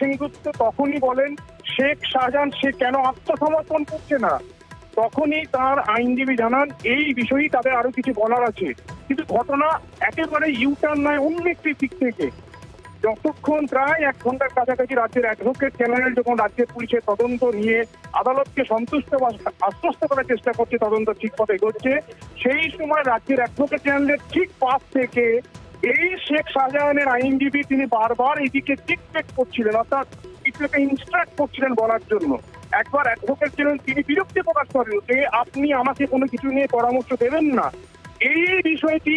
সেনগুপ্ত তখনই বলেন শেখ শাহজাহান সে কেন আত্মসমর্পণ করছে না, তখনই তার আইনজীবী জানান এই বিষয়ে তাদের আরো কিছু বলার আছে। কিন্তু ঘটনা একেবারে ইউটার্ন নয়, অন্য একটি দিক থেকে। যতক্ষণ প্রায় 1 ঘন্টার কাছাকাছি রাজ্যের অ্যাডভোকেট জেনারেল যখন রাজ্যের পুলিশের তদন্ত নিয়ে আদালতকে সন্তুষ্ট বা আশ্বস্ত করার চেষ্টা করছে তদন্ত ঠিক পথে এগোচ্ছে, সেই সময় রাজ্যের অ্যাডভোকেট জেনারেলের ঠিক পাশ থেকে এই শেখ শাহজাহানের আইনজীবী তিনি বারবার এদিকে টিকটেক করছিলেন, অর্থাৎ কিছু একটা ইনস্ট্রাক্ট করছিলেন বলার জন্য। একবার অ্যাডভোকেট জেনারেল তিনি বিরক্তি প্রকাশ করেন যে আপনি আমাকে কোনো কিছু নিয়ে পরামর্শ দেবেন না। এই বিষয়টি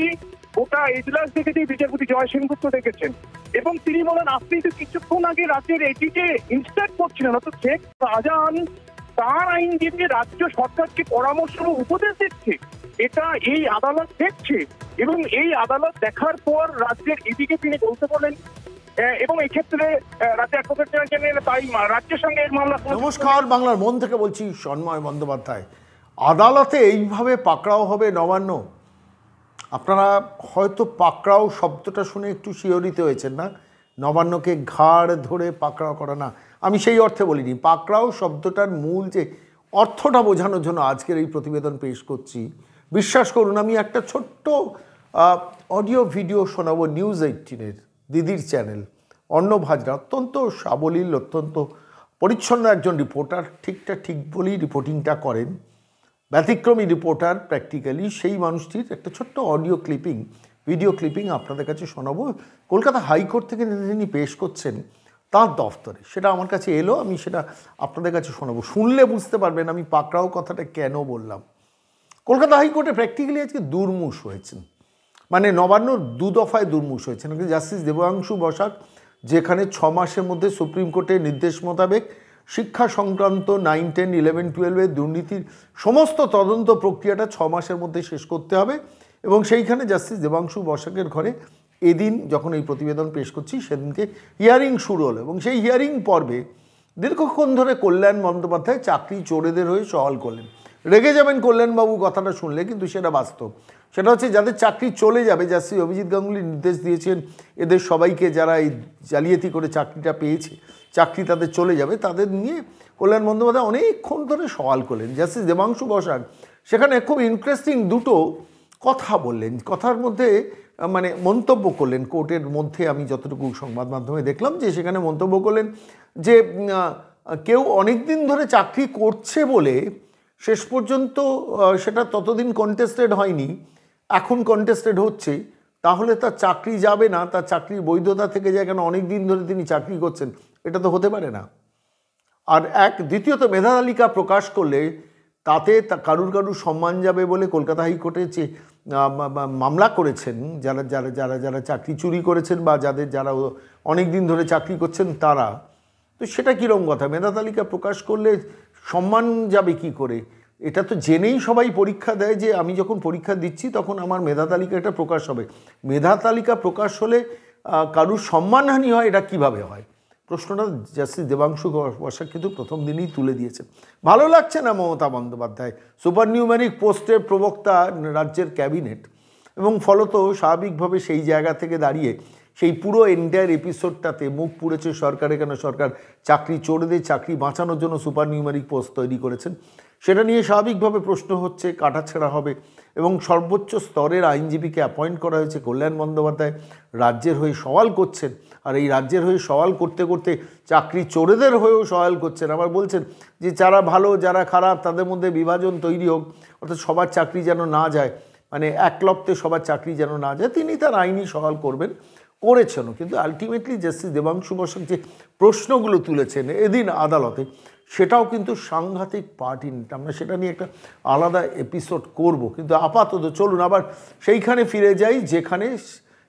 গোটা এজলাস দেখেছে বিচারপতি জয় সেনগুপ্ত দেখেছেন এবং তিনি বলেন আপনি তো কিছুক্ষণ আগে রাজ্যের এটিকে ইনস্ট্রাক্ট করছিলেন, অর্থাৎ শেখ শাহজাহান তার আইনজীবী রাজ্য সরকারকে পরামর্শ ও উপদেশ দিচ্ছে, এটা এই আদালত দেখছে এবং এই আদালত দেখার পর রাজ্যের এদিকে তিনি বলতে বলেন এবং এক্ষেত্রে রাজ্য অ্যাডভোকেট জেনারেল তাই রাজ্যের সঙ্গে এর মামলা। নমস্কার, বাংলার মন থেকে বলছি সন্ময় বন্দ্যোপাধ্যায়। আদালতে এইভাবে পাকড়াও হবে নবান্ন। আপনারা হয়তো পাকড়াও শব্দটা শুনে একটু শিহরিত হয়েছেন না? নবান্নকে ঘাড় ধরে পাকড়াও করা না, আমি সেই অর্থে বলিনি। পাকড়াও শব্দটার মূল যে অর্থটা বোঝানোর জন্য আজকের এই প্রতিবেদন পেশ করছি। বিশ্বাস করুন, আমি একটা ছোট্ট অডিও ভিডিও শোনাবো নিউজ 18-এর দিদির চ্যানেল অর্ণব হাজরা, অত্যন্ত সাবলীল, অত্যন্ত পরিচ্ছন্ন একজন রিপোর্টার, ঠিকটা ঠিক বলেই রিপোর্টিংটা করেন, ব্যতিক্রমী রিপোর্টার প্র্যাকটিক্যালি। সেই মানুষটির একটা ছোট্ট অডিও ক্লিপিং, ভিডিও ক্লিপিং আপনাদের কাছে শোনাবো। কলকাতা হাইকোর্ট থেকে তিনি পেশ করছেন তার দফতরে, সেটা আমার কাছে এলো, আমি সেটা আপনাদের কাছে শোনাবো। শুনলে বুঝতে পারবেন আমি পাকড়াও কথাটা কেন বললাম। কলকাতা হাইকোর্টে প্র্যাকটিক্যালি আজকে দুর্মুষ হয়েছেন, মানে নবান্নর 2 দফায় দুর্মুষ হয়েছেন। জাস্টিস দেবাংশু বসাক যেখানে 6 মাসের মধ্যে সুপ্রিম কোর্টের নির্দেশ মোতাবেক শিক্ষা সংক্রান্ত 9, 10, 11, 12-এর দুর্নীতির সমস্ত তদন্ত প্রক্রিয়াটা 6 মাসের মধ্যে শেষ করতে হবে, এবং সেইখানে জাস্টিস দেবাংশু বসাকের ঘরে এদিন যখন এই প্রতিবেদন পেশ করছি সেদিনকে হিয়ারিং শুরু হলো, এবং সেই হিয়ারিং পর্বে দীর্ঘক্ষণ ধরে কল্যাণ বন্দ্যোপাধ্যায় চাকরি চোরেদের হয়ে সওয়াল করলেন। রেগে যাবেন কল্যাণবাবু কথাটা শুনলে, কিন্তু সেটা বাস্তব। সেটা হচ্ছে যাদের চাকরি চলে যাবে, জাস্টিস অভিজিৎ গাঙ্গুলি নির্দেশ দিয়েছেন এদের সবাইকে যারা এই জালিয়াতি করে চাকরিটা পেয়েছে, চাকরি তাদের চলে যাবে, তাদের নিয়ে কল্যাণ বন্দ্যোপাধ্যায় অনেকক্ষণ ধরে সওয়াল করলেন। জাস্টিস দেবাংশু বসাক সেখানে খুব ইন্টারেস্টিং দুটো কথা বললেন, কথার মধ্যে মানে মন্তব্য করলেন কোর্টের মধ্যে। আমি যতটুকু সংবাদ মাধ্যমে দেখলাম যে সেখানে মন্তব্য করলেন যে কেউ অনেক দিন ধরে চাকরি করছে বলে শেষ পর্যন্ত সেটা ততদিন কন্টেস্টেড হয়নি, এখন কন্টেস্টেড হচ্ছে, তাহলে তার চাকরি যাবে না, তার চাকরির বৈধতা থেকে যায়, কেন অনেক দিন ধরে তিনি চাকরি করছেন, এটা তো হতে পারে না। আর দ্বিতীয়ত মেধা তালিকা প্রকাশ করলে তাতে কারুর সম্মান যাবে বলে কলকাতা হাইকোর্টে যে মামলা করেছেন যারা যারা যারা যারা চাকরি চুরি করেছেন বা যারা অনেক দিন ধরে চাকরি করছেন তারা, তো সেটা কীরকম কথা? মেধা তালিকা প্রকাশ করলে সম্মান যাবে কি করে? এটা তো জেনেই সবাই পরীক্ষা দেয় যে আমি যখন পরীক্ষা দিচ্ছি তখন আমার মেধা তালিকাটা প্রকাশ হবে। মেধা তালিকা প্রকাশ হলে কারুর সম্মানহানি হয়, এটা কিভাবে হয়? প্রশ্নটা জাস্টিস দেবাংশু বসাক কিন্তু প্রথম দিনই তুলে দিয়েছেন। ভালো লাগছে না মমতা বন্দ্যোপাধ্যায় সুপার নিউমেরিক পোস্টের প্রবক্তা রাজ্যের ক্যাবিনেট, এবং ফলত স্বাভাবিকভাবে সেই জায়গা থেকে দাঁড়িয়ে সেই পুরো এন্টায়ার এপিসোডটাতে মুখ পুড়েছে সরকারের, কেন সরকার চাকরি চোরদের চাকরি বাঁচানোর জন্য সুপার নিউমেরিক পোস্ট তৈরি করেছেন। সেটা নিয়ে স্বাভাবিকভাবে প্রশ্ন হচ্ছে, কাটাছেঁড়া হবে, এবং সর্বোচ্চ স্তরের আইনজীবীকে অ্যাপয়েন্ট করা হয়েছে। কল্যাণ বন্দ্যোপাধ্যায় রাজ্যের হয়ে সওয়াল করছেন, আর এই রাজ্যের হয়ে সওয়াল করতে করতে চাকরি চোরেদের হয়েও সওয়াল করছেন। আবার বলছেন যে যারা ভালো যারা খারাপ তাদের মধ্যে বিভাজন তৈরি হোক, অর্থাৎ সবার চাকরি যেন না যায়, মানে একলপ্তে সবার চাকরি যেন না যায়। তিনি তার আইনি সওয়াল করবেন, করেছেনও, কিন্তু আলটিমেটলি জাস্টিস দেবাংশু বসাক যে প্রশ্নগুলো তুলেছেন এদিন আদালতে, সেটাও কিন্তু সাংঘাতিক পার্টি। আমরা সেটা নিয়ে একটা আলাদা এপিসোড করব, কিন্তু আপাতত চলুন আবার সেইখানে ফিরে যাই যেখানে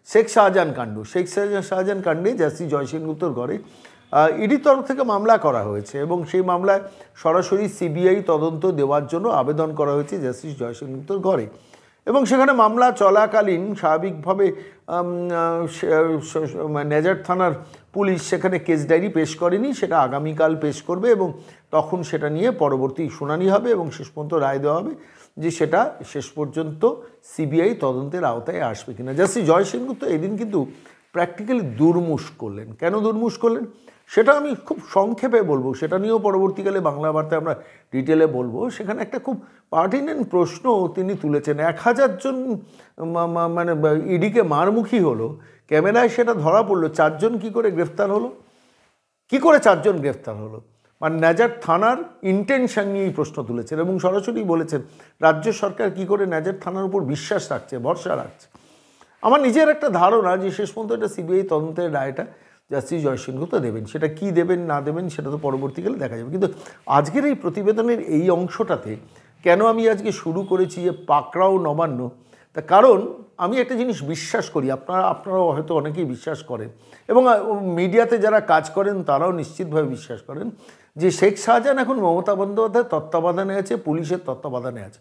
শেখ শাহজাহান কাণ্ড। শেখ শাহজাহান কাণ্ডে জাস্টিস জয় সেনগুপ্তর ঘরে ইডির তরফ থেকে মামলা করা হয়েছে, এবং সেই মামলায় সরাসরি সিবিআই তদন্ত দেওয়ার জন্য আবেদন করা হয়েছে জাস্টিস জয় সেনগুপ্তর ঘরে, এবং সেখানে মামলা চলাকালীন স্বাভাবিকভাবে নেজার থানার পুলিশ সেখানে কেস ডায়েরি পেশ করেনি, সেটা আগামীকাল পেশ করবে, এবং তখন সেটা নিয়ে পরবর্তী শুনানি হবে এবং শেষ পর্যন্ত রায় দেওয়া হবে যে সেটা শেষ পর্যন্ত সিবিআই তদন্তের আওতায় আসবে কিনা। জাস্টিস জয় সেনগুপ্ত এদিন কিন্তু প্র্যাকটিক্যালি দুর্মুষ করলেন। কেন দুর্মুষ করলেন? সেটা আমি খুব সংক্ষেপে বলবো, সেটা নিয়েও পরবর্তীকালে বাংলা বার্তায় আমরা ডিটেলে বলবো। সেখানে একটা খুব পার্টিনেন্ট প্রশ্ন তিনি তুলেছেন। 1000 জন মানে ইডিকে মারমুখী হলো, ক্যামেরায় সেটা ধরা পড়লো, 4 জন কী করে গ্রেফতার হলো? কি করে 4 জন গ্রেফতার হলো? মানে নাজার থানার ইন্টেনশন নিয়েই প্রশ্ন তুলেছেন এবং সরাসরি বলেছেন রাজ্য সরকার কি করে নাজার থানার উপর বিশ্বাস রাখছে, ভরসা রাখছে। আমার নিজের একটা ধারণা যে শেষ পর্যন্ত এটা সিবিআই তদন্তের রায়টা জাস্টিস জয় সেনগুপ্ত দেবেন। সেটা কি দেবেন না দেবেন সেটা তো পরবর্তীকালে দেখা যাবে। কিন্তু আজকের এই প্রতিবেদনের এই অংশটাতে কেন আমি আজকে শুরু করেছি যে পাকড়াও নবান্ন, তা কারণ আমি একটা জিনিস বিশ্বাস করি, আপনারাও হয়তো অনেকেই বিশ্বাস করেন এবং মিডিয়াতে যারা কাজ করেন তারাও নিশ্চিতভাবে বিশ্বাস করেন যে শেখ শাহজাহান এখন মমতা বন্দ্যোপাধ্যায়ের তত্ত্বাবধানে আছে, পুলিশের তত্ত্বাবধানে আছে,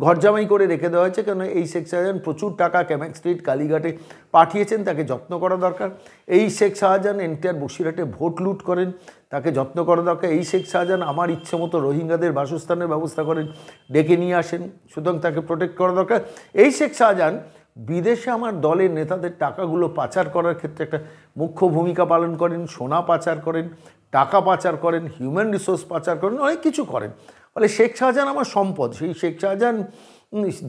ঘরজামাই করে রেখে দেওয়া হয়েছে। কেন এই শেখ শাহজাহান প্রচুর টাকা ক্যামাক স্ট্রিট কালীঘাটে পাঠিয়েছেন, তাকে যত্ন করা দরকার। এই শেখ শাহজাহান এনটিআর বসিরহাটে ভোট লুট করেন, তাকে যত্ন করা দরকার। এই শেখ শাহজাহান আমার ইচ্ছে মতো রোহিঙ্গাদের বাসস্থানের ব্যবস্থা করেন, ডেকে নিয়ে আসেন, সুতরাং তাকে প্রোটেক্ট করা দরকার। এই শেখ শাহজাহান বিদেশে আমার দলের নেতাদের টাকাগুলো পাচার করার ক্ষেত্রে একটা মুখ্য ভূমিকা পালন করেন, সোনা পাচার করেন, টাকা পাচার করেন, হিউম্যান রিসোর্স পাচার করেন, অনেক কিছু করেন। ফলে শেখ শাহজাহান আমার সম্পদ। সেই শেখ শাহজাহান,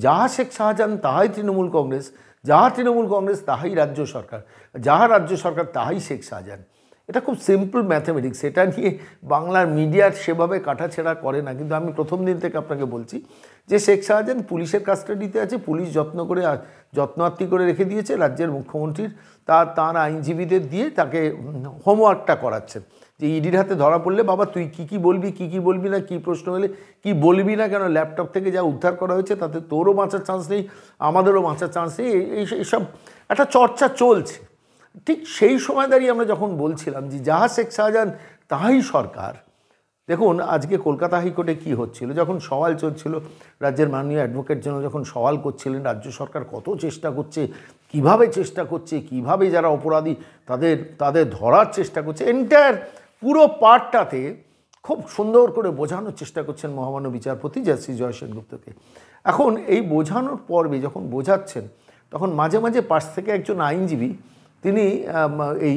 যাহা শেখ শাহজাহান তাহাই তৃণমূল কংগ্রেস, যাহা তৃণমূল কংগ্রেস তাহাই রাজ্য সরকার, যাহা রাজ্য সরকার তাহাই শেখ শাহজাহান। এটা খুব সিম্পল ম্যাথামেটিক্স। এটা নিয়ে বাংলার মিডিয়ার সেভাবে কাটাছেড়া করে না। কিন্তু আমি প্রথম দিন থেকে আপনাকে বলছি যে শেখ শাহজাহান পুলিশের কাস্টাডিতে আছে, পুলিশ যত্নার্থী করে রেখে দিয়েছে, রাজ্যের মুখ্যমন্ত্রীর তার আইনজীবীদের দিয়ে তাকে হোমওয়ার্কটা করাচ্ছেন যে ইডির হাতে ধরা পড়লে বাবা তুই কী বলবি, কী বলবি না, কী প্রশ্ন হলে কী বলবি না, কেন ল্যাপটপ থেকে যা উদ্ধার করা হয়েছে তাতে তোরও বাঁচার চান্স নেই, আমাদেরও বাঁচার চান্স নেই। এইসব একটা চর্চা চলছে। ঠিক সেই সময় দাঁড়িয়ে আমরা যখন বলছিলাম যে যাহা শেখ শাহজাহান তাহাই সরকার, দেখুন আজকে কলকাতা হাইকোর্টে কী হচ্ছিল, যখন সওয়াল চলছিল, রাজ্যের মাননীয় অ্যাডভোকেট জেনারেল যখন সওয়াল করছিলেন রাজ্য সরকার কত চেষ্টা করছে, কিভাবে চেষ্টা করছে, কিভাবে যারা অপরাধী তাদের ধরার চেষ্টা করছে, এন্টায়ার পুরো পার্টটাতে খুব সুন্দর করে বোঝানোর চেষ্টা করছেন মহামান্য বিচারপতি জাস্টিস জয় সেনগুপ্তকে। এখন এই বোঝানোর পর্বে যখন বোঝাচ্ছেন তখন মাঝে মাঝে পাশ থেকে একজন আইনজীবী তিনি এই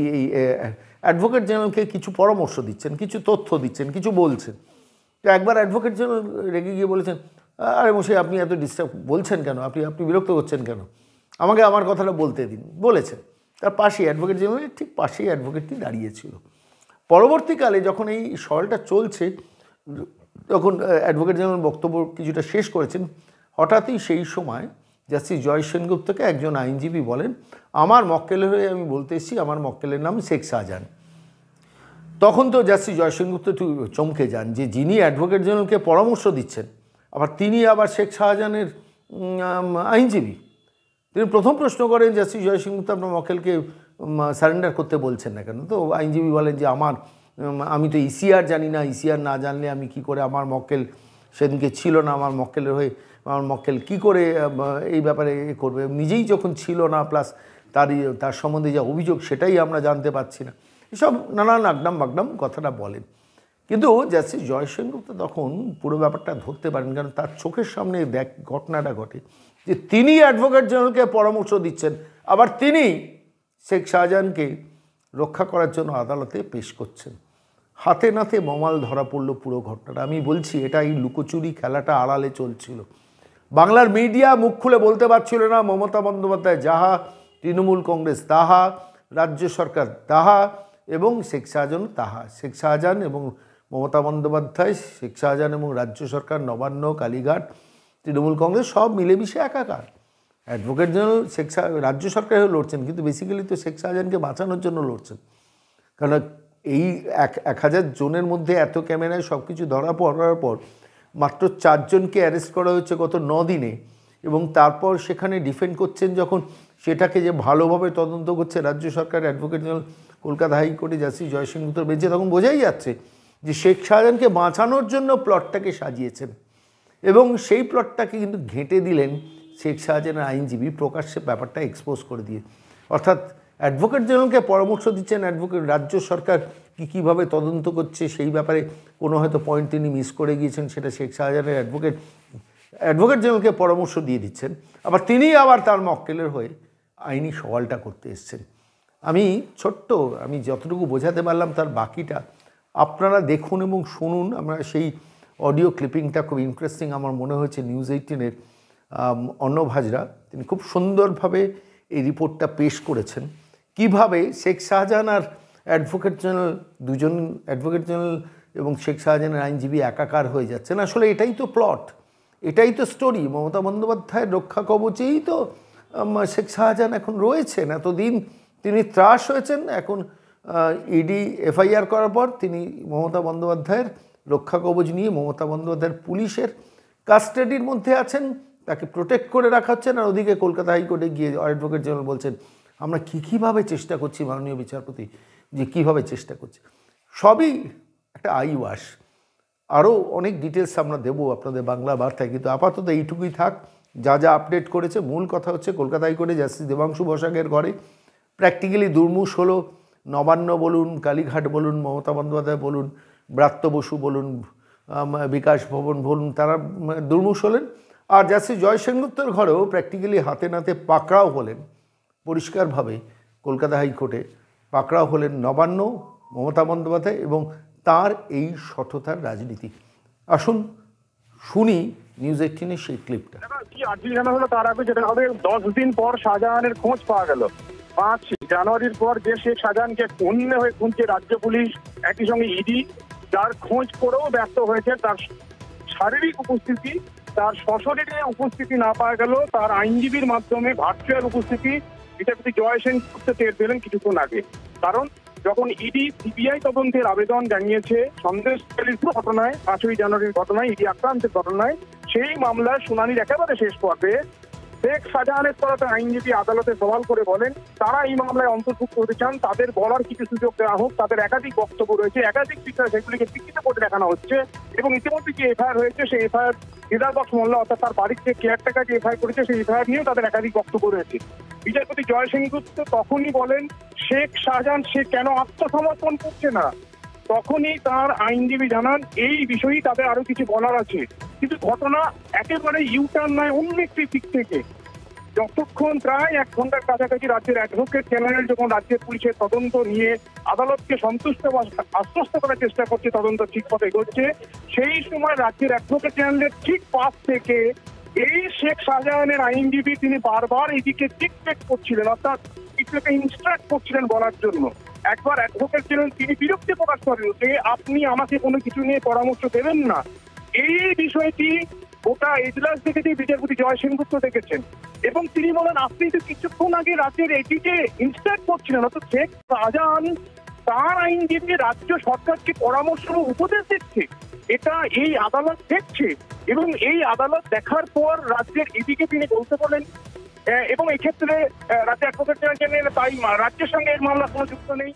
অ্যাডভোকেট জেনারেলকে কিছু পরামর্শ দিচ্ছেন, কিছু তথ্য দিচ্ছেন, কিছু বলছেন। তো একবার অ্যাডভোকেট জেনারেল রেগে গিয়ে বলেছেন, আরে মশাই আপনি এত ডিস্টার্ব বলছেন কেন, আপনি বিরক্ত করছেন কেন, আমাকে আমার কথাটা বলতে দিন, বলেছেন। তার পাশেই অ্যাডভোকেট জেনারেলের ঠিক পাশেই অ্যাডভোকেটটি দাঁড়িয়েছিল। পরবর্তীকালে যখন এই সওয়ালটা চলছে, তখন অ্যাডভোকেট জেনারেল বক্তব্য কিছুটা শেষ করেছেন, হঠাৎই সেই সময় জাস্টিস জয় সেনগুপ্তকে একজন আইনজীবী বলেন, আমার মক্কেলের হয়ে আমি বলতে এসেছি, আমার মক্কেলের নাম শেখ শাহজাহান। তখন তো জাস্টিস জয় সেনগুপ্ত একটু চমকে যান যে যিনি অ্যাডভোকেট জেনারেলকে পরামর্শ দিচ্ছেন তিনি আবার শেখ শাহজাহানের আইনজীবী। তিনি প্রথম প্রশ্ন করেন জাস্টিস জয় সেনগুপ্ত আপনার মক্কেলকে সারেন্ডার করতে বলছেন না কেন? তো আইনজীবী বলেন যে আমি তো ইসিআর জানি না, ইসিআর না জানলে আমি কি করে, আমার মক্কেল সেদিনকে ছিল না, আমার মক্কেলের হয়ে আমার মক্কেল কী করে এই ব্যাপারে করবে, নিজেই যখন ছিল না, প্লাস তার সম্বন্ধে যা অভিযোগ সেটাই আমরা জানতে পারছি না, এসব নানান আগডাম বাগডাম কথাটা বলেন। কিন্তু জাস্টিস জয় সেনগুপ্ত তখন পুরো ব্যাপারটা ধরতে পারেন, কারণ তার চোখের সামনে ঘটনাটা ঘটে যে তিনি অ্যাডভোকেট জেনারেলকে পরামর্শ দিচ্ছেন, আবার তিনি শেখ শাহজাহানকে রক্ষা করার জন্য আদালতে পেশ করছেন। হাতে নাতে মমাল ধরা পড়ল পুরো ঘটনাটা। আমি বলছি এটা এই লুকোচুরি খেলাটা আড়ালে চলছিল। বাংলার মিডিয়া মুখ খুলে বলতে পারছিল না মমতা বন্দ্যোপাধ্যায় যাহা, তৃণমূল কংগ্রেস তাহা, রাজ্য সরকার তাহা এবং শেখ শাহজাহান তাহা। শেখ শাহজাহান এবং মমতা বন্দ্যোপাধ্যায়, শেখ শাহজাহান এবং রাজ্য সরকার, নবান্ন, কালীঘাট, তৃণমূল কংগ্রেস সব মিলেমিশে একাকার। অ্যাডভোকেট জেনারেল রাজ্য সরকার হয়ে লড়ছেন, কিন্তু বেসিক্যালি তো শেখ শাহজাহানকে বাঁচানোর জন্য লড়ছেন। কারণ এই 1000 জনের মধ্যে এত ক্যামেরায় সব কিছু ধরা পড়ার পর মাত্র 4 জনকে অ্যারেস্ট করা হয়েছে গত 9 দিনে, এবং তারপর সেখানে ডিফেন্ড করছেন যখন সেটাকে যে ভালোভাবে তদন্ত করছে রাজ্য সরকার, অ্যাডভোকেট জেনারেল কলকাতা হাইকোর্টে জাস্টিস জয় সেনগুপ্তর বেঞ্চে, তখন বোঝাই যাচ্ছে যে শেখ শাহজাহানকে বাঁচানোর জন্য প্লটটাকে সাজিয়েছেন। এবং সেই প্লটটাকে কিন্তু ঘেঁটে দিলেন শেখ শাহজাহানের আইনজীবী প্রকাশ্যে ব্যাপারটা এক্সপোজ করে দিয়ে। অর্থাৎ অ্যাডভোকেট জেনারেলকে পরামর্শ দিচ্ছেন রাজ্য সরকার কীভাবে তদন্ত করছে সেই ব্যাপারে কোনো হয়তো পয়েন্ট তিনি মিস করে গিয়েছেন, সেটা শেখ শাহজাহানের অ্যাডভোকেট জেনারেলকে পরামর্শ দিয়ে দিচ্ছেন, আবার তিনি তার মক্কেলের হয়ে আইনি সওয়ালটা করতে এসছেন। আমি যতটুকু বোঝাতে পারলাম তার বাকিটা আপনারা দেখুন এবং শুনুন। আমরা সেই অডিও ক্লিপিংটা খুব ইন্টারেস্টিং আমার মনে হয়েছে। নিউজ 18-এর অর্ণব হাজরা তিনি খুব সুন্দরভাবে এই রিপোর্টটা পেশ করেছেন, কিভাবে শেখ শাহজাহান আর অ্যাডভোকেট জেনারেল, দুজন অ্যাডভোকেট জেনারেল এবং শেখ শাহজাহানের আইনজীবী একাকার হয়ে যাচ্ছেন। আসলে এটাই তো প্লট, এটাই তো স্টোরি। মমতা বন্দ্যোপাধ্যায়ের রক্ষা কবচেই তো শেখ শাহজাহান এখন রয়েছেন। এতদিন তিনি ত্রাস হয়েছেন, এখন ইডি এফআইআর করার পর তিনি মমতা বন্দ্যোপাধ্যায়ের রক্ষা কবচ নিয়ে মমতা বন্দ্যোপাধ্যায়ের পুলিশের কাস্টাডির মধ্যে আছেন, তাকে প্রোটেক্ট করে রাখা হচ্ছেন। আর ওদিকে কলকাতা হাইকোর্টে গিয়ে অ্যাডভোকেট জেনারেল বলছেন আমরা কীভাবে চেষ্টা করছি মাননীয় বিচারপতি, যে কীভাবে চেষ্টা করছি। সবই একটা আই ওয়াশ। আরও অনেক ডিটেলস আমরা দেবো আপনাদের বাংলা বার্তায়, কিন্তু আপাতত এইটুকুই থাক। যা যা আপডেট করেছে, মূল কথা হচ্ছে কলকাতা হাইকোর্টে জাস্টিস দেবাংশু বসাকের ঘরে প্র্যাকটিক্যালি দুর্মুষ হলো। নবান্ন বলুন, কালীঘাট বলুন, মমতা বন্দ্যোপাধ্যায় বলুন, ব্রাত্য বসু বলুন, বিকাশ ভবন বলুন, তারা দুর্মুষ হলেন। আর জাস্টিস জয় সেনগুপ্তর ঘরেও প্র্যাকটিক্যালি হাতে নাতে পাকড়াও হলেন। পরিষ্কারভাবে কলকাতা হাইকোর্টে পাকড়াও হলেন নবান্ন, মমতা বন্দ্যোপাধ্যায় এবং তার এই সততার রাজনীতি। আসুন শুনি নিউজ 18-এর সেই ক্লিপটা। কি আর্জি জানা হলো তার আগে যেটা হবে, 10 দিন পর শাহজাহানের খোঁজ পাওয়া গেল। 5 জানুয়ারির পর যে শেখ শাহজাহানকে অন্য হয়ে খুঁজছে রাজ্য পুলিশ, একই সঙ্গে ইডি, যার খোঁজ করেও ব্যর্থ হয়েছে, তার শারীরিক উপস্থিতি, তার সশরীরে উপস্থিতি না পাওয়া গেল, তার আইনজীবীর মাধ্যমে ভার্চুয়াল উপস্থিতি বিচারপতি জয় সেনগুপ্ত টের পেলেন কিছুক্ষণ আগে। কারণ যখন ইডি সিবিআই তদন্তের আবেদন জানিয়েছে সন্দেশখালীর ঘটনায়, 5ই জানুয়ারির ঘটনায়, ইডি আক্রান্তের ঘটনায়, সেই মামলার শুনানির একেবারে শেষ পর্বে শেখ শাহজাহানের তরফে আইনজীবী আদালতে সওয়াল করে বলেন তারা এই মামলায় অন্তর্ভুক্ত হতে চান, তাদের বলার কিছু সুযোগ দেওয়া হোক। তাদের একাধিক বক্তব্য রয়েছে, একাধিক বিষয়, সেগুলিকে লিখিত করে দেখানো হচ্ছে। এবং ইতিমধ্যে যে এফআইআর হয়েছে সেই এফআইআর হৃদয়বক্স মোল্লা অর্থাৎ তার বাড়ির যে কেয়ারটেকার যে এফআইআর করেছে সেই এফআইআর নিয়েও তাদের একাধিক বক্তব্য রয়েছে। বিচারপতি জয় সেনগুপ্ত তখনই বলেন শেখ শাহজাহান সে কেন আত্মসমর্পণ করছে না, তখনই তার আইনজীবী জানান এই বিষয়ে তাদের আরো কিছু বলার আছে। কিন্তু ঘটনা একেবারে ইউটার্ন নয়, অন্য একটি দিক থেকে। যতক্ষণ প্রায় 1 ঘন্টার কাছাকাছি রাজ্যের অ্যাডভোকেট জেনারেল যখন রাজ্যের পুলিশের তদন্ত নিয়ে আদালতকে সন্তুষ্ট বা আশ্বস্ত করার চেষ্টা করছে তদন্ত ঠিক পথে এগোচ্ছে, সেই সময় রাজ্যের অ্যাডভোকেট জেনারেলের ঠিক পাশ থেকে এই শেখ শাহজাহানের আইনজীবী তিনি বারবার এদিকে টিকটেক করছিলেন, অর্থাৎ কিছুকে ইনস্ট্রাক্ট করছিলেন বলার জন্য। একবার অ্যাডভোকেট জেনারেল তিনি বিরক্তি প্রকাশ করেন যে আপনি আমাকে কোনো কিছু নিয়ে পরামর্শ দেবেন না। এই বিষয়টি গোটা এজলাস দেখেছি, বিচারপতি জয় সেনগুপ্ত দেখেছেন এবং তিনি বলেন আপনি তো কিছুক্ষণ আগে রাজ্যের এটিকে ইনস্ট্রাক্ট করছিলেন, অর্থাৎ শেখ শাহজাহান তার আইনজীবী রাজ্য সরকারকে পরামর্শ ও উপদেশ দিচ্ছে। এটা এই আদালত দেখছে এবং এই আদালত দেখার পর রাজ্যের এদিকে তিনি বলতে বলেন এবং এক্ষেত্রে রাজ্য অ্যাডভোকেট জেনারেল তাই রাজ্যের সঙ্গে এর মামলা কোনো যুক্ত নেই।